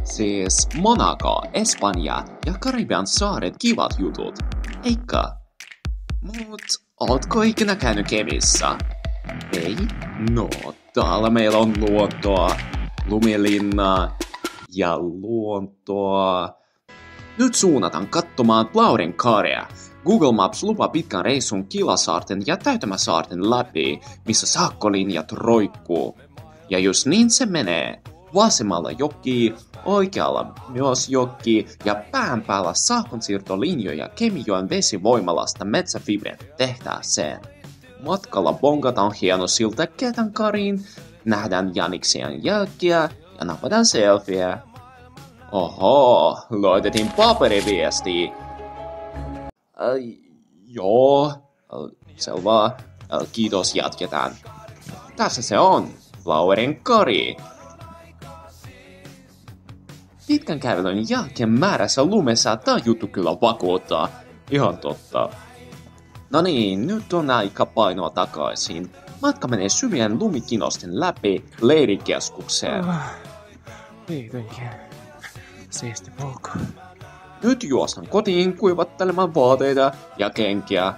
Siis Monaco, Espanja ja Karibian saaret kivat jutut. Eikö? Mut ootko ikinä käynyt Kemissä? Ei? No, täällä meillä on luontoa, lumilinnaa ja luontoa. Nyt suunnataan katsomaan Laurenkarea. Google Maps lupaa pitkän reissun Kilasaarten ja Täytämäsaarten läpi, missä saakkolinjat roikkuu. Ja just niin se menee. Vasemmalla joki, oikealla myös joki ja pään päällä sähkönsiirtolinjoja Kemijoen vesivoimalasta metsäfibren tehtaaseen. Matkalla bongataan hieno silta Ketankariin, nähdään Janiksien jälkiä ja napataan selfieä. Oho, loitettiin paperiviestiä. Joo, selvä. Kiitos, jatketaan. Tässä se on, Laurenkari. Pitkän kävelyn jälkeen määrässä lumessa tämä juttu kyllä vakuuttaa. Ihan totta. No niin, nyt on aika painoa takaisin. Matka menee syvien lumikinosten läpi leirikeskukseen. Vihdoinkin. Siisti polku. Nyt juostan kotiin kuivattelemaan vaateita ja kenkiä.